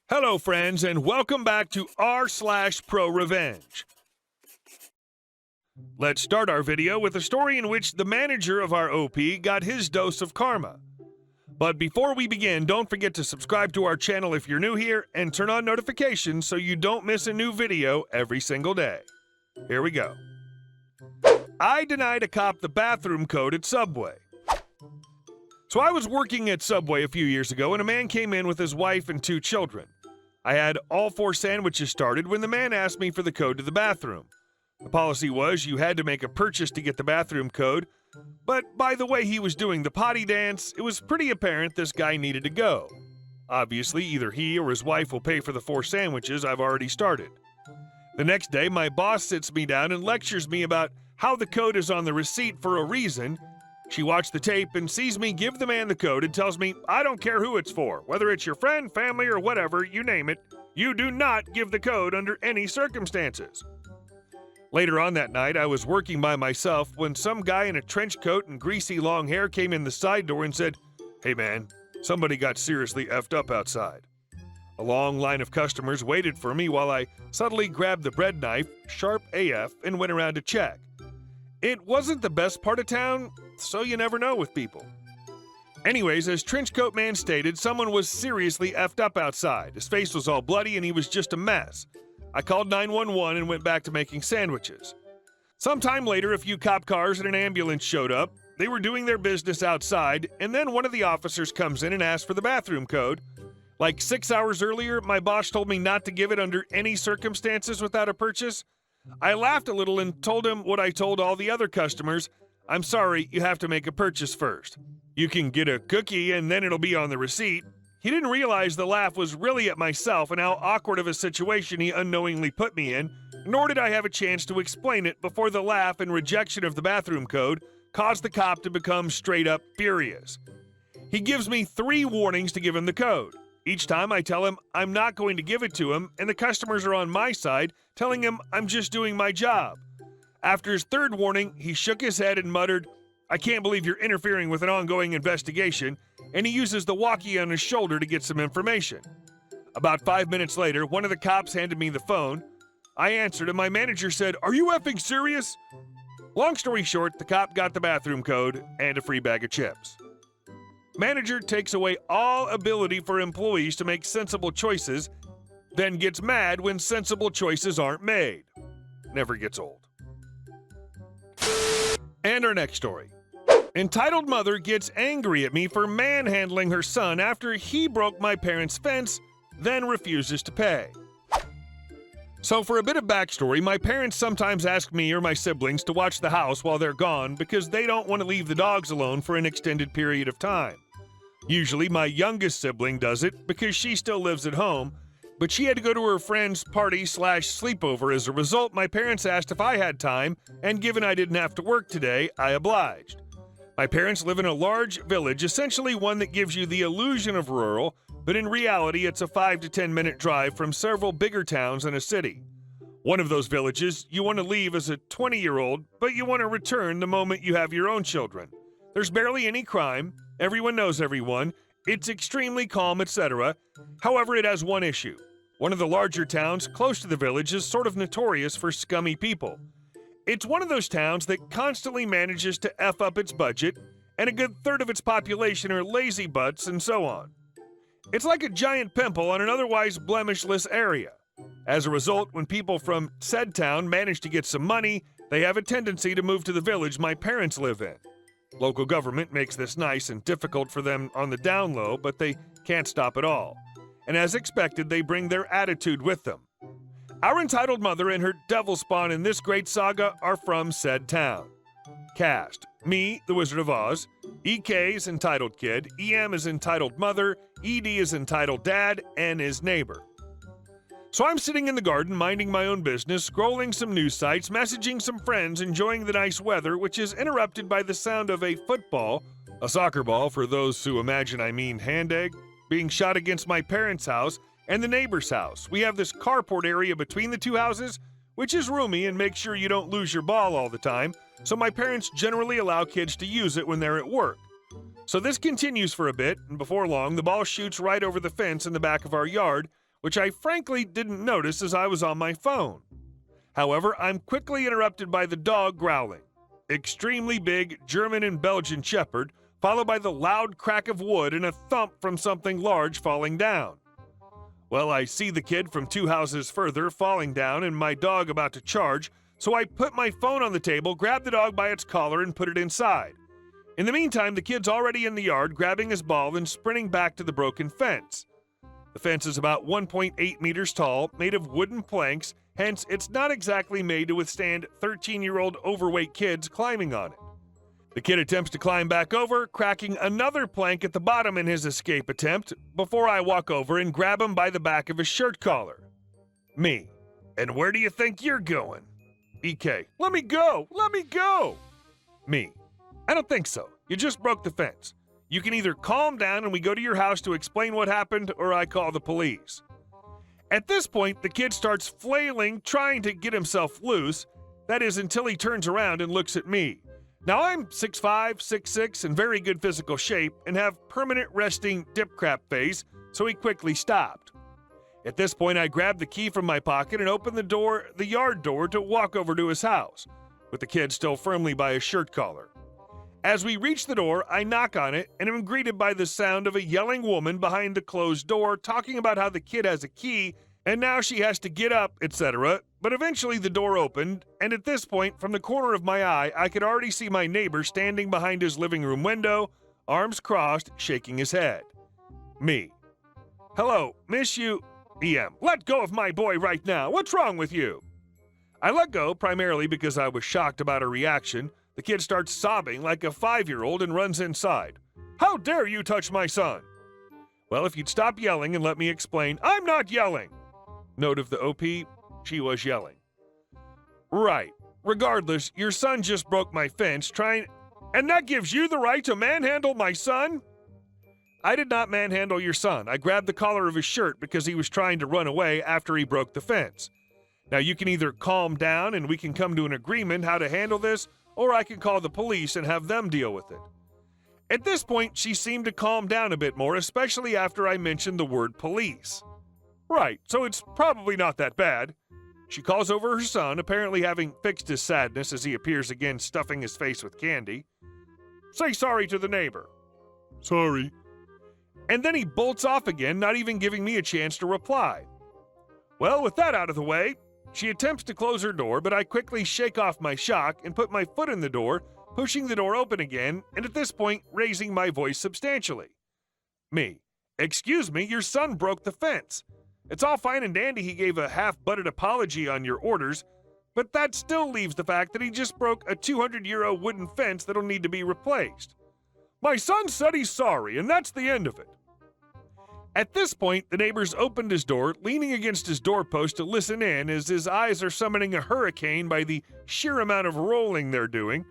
Hello, friends, and welcome back to r/ProRevenge. Let's start our video with a story in which the manager of our OP got his dose of karma. But before we begin, don't forget to subscribe to our channel if you're new here and turn on notifications so you don't miss a new video every single day. Here we go. I denied a cop the bathroom code at Subway. So I was working at Subway a few years ago and a man came in with his wife and 2 children. I had all 4 sandwiches started when the man asked me for the code to the bathroom. The policy was you had to make a purchase to get the bathroom code, but by the way he was doing the potty dance, it was pretty apparent this guy needed to go. Obviously, either he or his wife will pay for the 4 sandwiches I've already started. The next day, my boss sits me down and lectures me about how the code is on the receipt for a reason. She watched the tape and sees me give the man the code and tells me, I don't care who it's for, whether it's your friend, family, or whatever, you name it, you do not give the code under any circumstances. Later on that night, I was working by myself when some guy in a trench coat and greasy long hair came in the side door and said, Hey man, somebody got seriously effed up outside. A long line of customers waited for me while I subtly grabbed the bread knife, sharp AF, and went around to check. It wasn't the best part of town, so you never know with people. Anyways, as Trenchcoat Man stated, someone was seriously effed up outside. His face was all bloody and he was just a mess. I called 911 and went back to making sandwiches. Sometime later, a few cop cars and an ambulance showed up. They were doing their business outside, and then one of the officers comes in and asks for the bathroom code. Like 6 hours earlier, my boss told me not to give it under any circumstances without a purchase. I laughed a little and told him what I told all the other customers. I'm sorry, you have to make a purchase first. You can get a cookie and then it'll be on the receipt. He didn't realize the laugh was really at myself and how awkward of a situation he unknowingly put me in, nor did I have a chance to explain it before the laugh and rejection of the bathroom code caused the cop to become straight up furious. He gives me 3 warnings to give him the code. Each time I tell him I'm not going to give it to him, and the customers are on my side, telling him I'm just doing my job. After his 3rd warning, he shook his head and muttered, I can't believe you're interfering with an ongoing investigation, and he uses the walkie on his shoulder to get some information. About 5 minutes later, one of the cops handed me the phone. I answered and my manager said, Are you effing serious? Long story short, the cop got the bathroom code and a free bag of chips. Manager takes away all ability for employees to make sensible choices, then gets mad when sensible choices aren't made. Never gets old. And our next story. Entitled mother gets angry at me for manhandling her son after he broke my parents' fence, then refuses to pay. So for a bit of backstory, my parents sometimes ask me or my siblings to watch the house while they're gone because they don't want to leave the dogs alone for an extended period of time. Usually my youngest sibling does it because she still lives at home, but she had to go to her friend's party/sleepover. As a result, my parents asked if I had time, and given I didn't have to work today, I obliged. My parents live in a large village, essentially one that gives you the illusion of rural, but in reality it's a 5 to 10 minute drive from several bigger towns and a city. One of those villages you want to leave as a 20-year-old, but you want to return the moment you have your own children. There's barely any crime, everyone knows everyone, it's extremely calm, etc. However, it has one issue. One of the larger towns close to the village is sort of notorious for scummy people. It's one of those towns that constantly manages to F up its budget, and a good third of its population are lazy butts and so on. It's like a giant pimple on an otherwise blemishless area. As a result, when people from said town manage to get some money, they have a tendency to move to the village my parents live in. Local government makes this nice and difficult for them on the down low, but they can't stop it all. And as expected, they bring their attitude with them. Our entitled mother and her devil spawn in this great saga are from said town. Cast: me, the Wizard of Oz, EK is entitled kid, EM is entitled mother, ED is entitled dad, N is neighbor. So I'm sitting in the garden minding my own business, scrolling some news sites, messaging some friends, enjoying the nice weather, which is interrupted by the sound of a football, a soccer ball for those who imagine I mean hand egg, being shot against my parents' house and the neighbor's house. We have this carport area between the 2 houses, which is roomy and makes sure you don't lose your ball all the time, so my parents generally allow kids to use it when they're at work. So this continues for a bit, and before long, the ball shoots right over the fence in the back of our yard, which I frankly didn't notice as I was on my phone. However, I'm quickly interrupted by the dog growling. Extremely big German and Belgian shepherd, followed by the loud crack of wood and a thump from something large falling down. Well, I see the kid from 2 houses further falling down and my dog about to charge, so I put my phone on the table, grab the dog by its collar, and put it inside. In the meantime, the kid's already in the yard, grabbing his ball and sprinting back to the broken fence. The fence is about 1.8 meters tall, made of wooden planks, hence it's not exactly made to withstand 13-year-old overweight kids climbing on it. The kid attempts to climb back over, cracking another plank at the bottom in his escape attempt, before I walk over and grab him by the back of his shirt collar. Me: "And where do you think you're going?" EK: "Let me go! Let me go!" Me: "I don't think so. You just broke the fence. You can either calm down and we go to your house to explain what happened, or I call the police." At this point, the kid starts flailing, trying to get himself loose. That is, until he turns around and looks at me. Now, I'm 6'5", 6'6", in very good physical shape and have permanent resting dip crap face, so he quickly stopped. At this point, I grabbed the key from my pocket and opened the yard door to walk over to his house, with the kid still firmly by his shirt collar. As we reach the door, I knock on it and am greeted by the sound of a yelling woman behind the closed door talking about how the kid has a key and now she has to get up, etc. But eventually the door opened, and at this point, from the corner of my eye, I could already see my neighbor standing behind his living room window, arms crossed, shaking his head. Me: "Hello, miss you." EM: "Let go of my boy right now. What's wrong with you?" I let go primarily because I was shocked about her reaction. The kid starts sobbing like a 5-year-old and runs inside. "How dare you touch my son?" Well, if you'd stop yelling and let me explain. I'm not yelling. Note of the OP: she was yelling. Right. Regardless, your son just broke my fence and that gives you the right to manhandle my son? I did not manhandle your son. I grabbed the collar of his shirt because he was trying to run away after he broke the fence. Now, you can either calm down and we can come to an agreement how to handle this, or I can call the police and have them deal with it. At this point, she seemed to calm down a bit more, especially after I mentioned the word police. Right, so it's probably not that bad. She calls over her son, apparently having fixed his sadness as he appears again stuffing his face with candy. "Say sorry to the neighbor." "Sorry." And then he bolts off again, not even giving me a chance to reply. Well, with that out of the way, she attempts to close her door, but I quickly shake off my shock and put my foot in the door, pushing the door open again, and at this point, raising my voice substantially. Me: "Excuse me, your son broke the fence. It's all fine and dandy he gave a half-butted apology on your orders, but that still leaves the fact that he just broke a 200-euro wooden fence that'll need to be replaced. My son said he's sorry, and that's the end of it." At this point, the neighbor's opened his door, leaning against his doorpost to listen in as his eyes are summoning a hurricane by the sheer amount of rolling they're doing.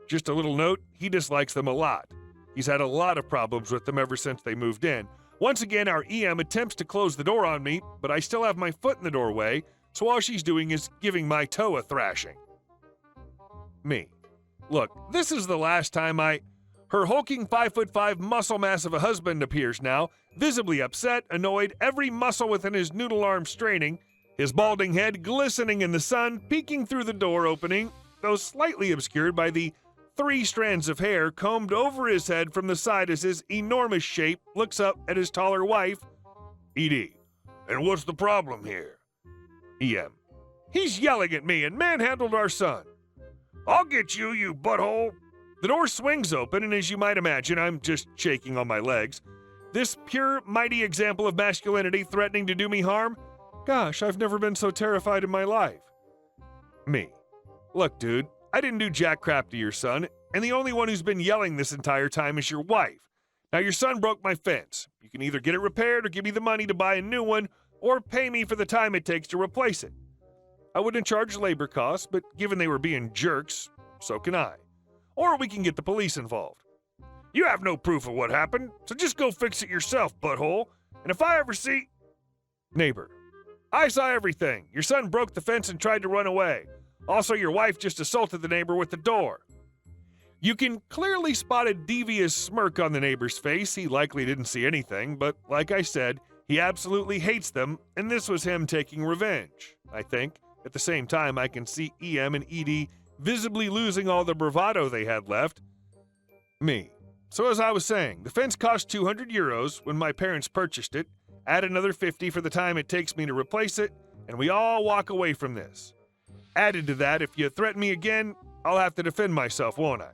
Just a little note, he dislikes them a lot. He's had a lot of problems with them ever since they moved in. Once again, our EM attempts to close the door on me, but I still have my foot in the doorway, so all she's doing is giving my toe a thrashing. Me: "Look, this is the last time Her hulking 5'5" muscle mass of a husband appears now, visibly upset, annoyed, every muscle within his noodle arm straining, his balding head glistening in the sun, peeking through the door opening, though slightly obscured by the 3 strands of hair combed over his head from the side as his enormous shape looks up at his taller wife. ED: "And what's the problem here?" EM: "He's yelling at me and manhandled our son." "I'll get you, you butthole." The door swings open, and as you might imagine, I'm just shaking on my legs. This pure, mighty example of masculinity threatening to do me harm? Gosh, I've never been so terrified in my life. Me: "Look, dude, I didn't do jack crap to your son, and the only one who's been yelling this entire time is your wife. Now, your son broke my fence. You can either get it repaired or give me the money to buy a new one, or pay me for the time it takes to replace it. I wouldn't charge labor costs, but given they were being jerks, so can I. Or we can get the police involved." "You have no proof of what happened, so just go fix it yourself, butthole. And if I ever see—" Neighbor: "I saw everything. Your son broke the fence and tried to run away. Also, your wife just assaulted the neighbor with the door." You can clearly spot a devious smirk on the neighbor's face. He likely didn't see anything, but like I said, He absolutely hates them, and this was him taking revenge, I think. At the same time, I can see EM and ED visibly losing all the bravado they had left. Me. So as I was saying, the fence cost 200 euros when my parents purchased it, add another 50 for the time it takes me to replace it, and we all walk away from this. Added to that, if you threaten me again, I'll have to defend myself, won't I?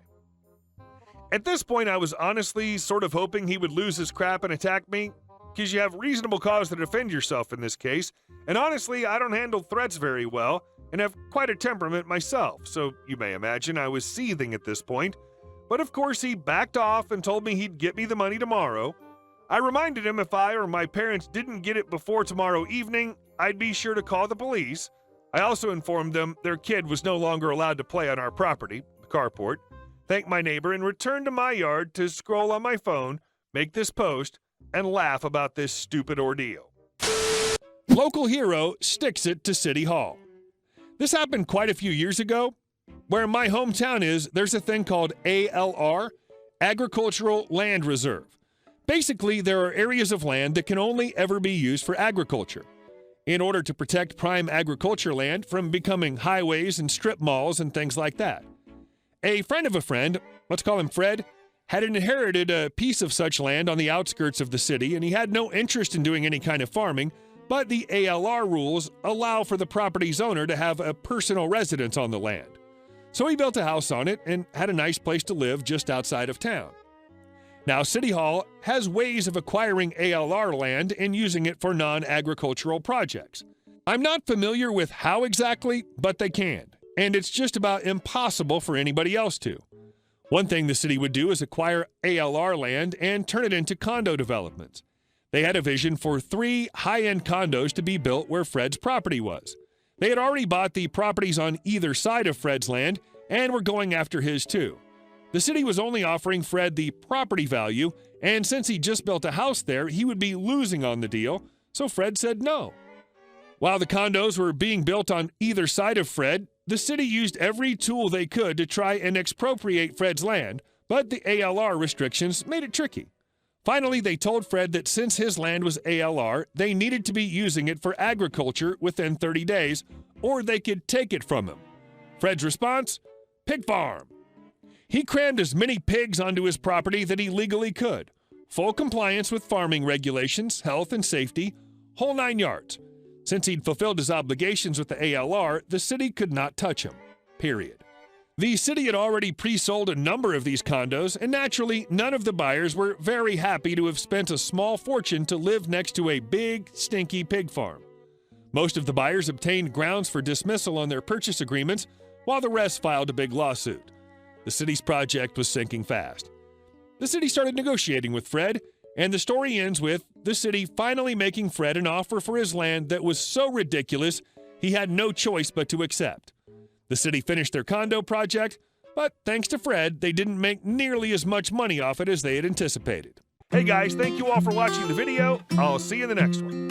At this point, I was honestly sort of hoping he would lose his crap and attack me, because you have reasonable cause to defend yourself in this case, and honestly, I don't handle threats very well, and have quite a temperament myself, so you may imagine I was seething at this point. But of course, he backed off and told me he'd get me the money tomorrow. I reminded him if I or my parents didn't get it before tomorrow evening, I'd be sure to call the police. I also informed them their kid was no longer allowed to play on our property, the carport, thanked my neighbor, and returned to my yard to scroll on my phone, make this post, and laugh about this stupid ordeal. Local hero sticks it to City Hall. This happened quite a few years ago. Where my hometown is, there's a thing called ALR, Agricultural Land Reserve. Basically, there are areas of land that can only ever be used for agriculture. In order to protect prime agriculture land from becoming highways and strip malls and things like that. A friend of a friend, let's call him Fred, had inherited a piece of such land on the outskirts of the city, and he had no interest in doing any kind of farming, but the ALR rules allow for the property's owner to have a personal residence on the land. So he built a house on it and had a nice place to live just outside of town. Now, City Hall has ways of acquiring ALR land and using it for non-agricultural projects. I'm not familiar with how exactly, but they can, and it's just about impossible for anybody else to. One thing the city would do is acquire ALR land and turn it into condo developments. They had a vision for 3 high-end condos to be built where Fred's property was. They had already bought the properties on either side of Fred's land and were going after his too. The city was only offering Fred the property value, and since he just built a house there, he would be losing on the deal, so Fred said no. While the condos were being built on either side of Fred, the city used every tool they could to try and expropriate Fred's land, but the ALR restrictions made it tricky. Finally, they told Fred that since his land was ALR, they needed to be using it for agriculture within 30 days, or they could take it from him. Fred's response? Pig farm. He crammed as many pigs onto his property that he legally could. Full compliance with farming regulations, health and safety, whole 9 yards. Since he'd fulfilled his obligations with the ALR, the city could not touch him. Period. The city had already pre-sold a number of these condos, and naturally, none of the buyers were very happy to have spent a small fortune to live next to a big, stinky pig farm. Most of the buyers obtained grounds for dismissal on their purchase agreements, while the rest filed a big lawsuit. The city's project was sinking fast. The city started negotiating with Fred, and the story ends with the city finally making Fred an offer for his land that was so ridiculous he had no choice but to accept. The city finished their condo project, but thanks to Fred, they didn't make nearly as much money off it as they had anticipated. Hey guys, thank you all for watching the video. I'll see you in the next one.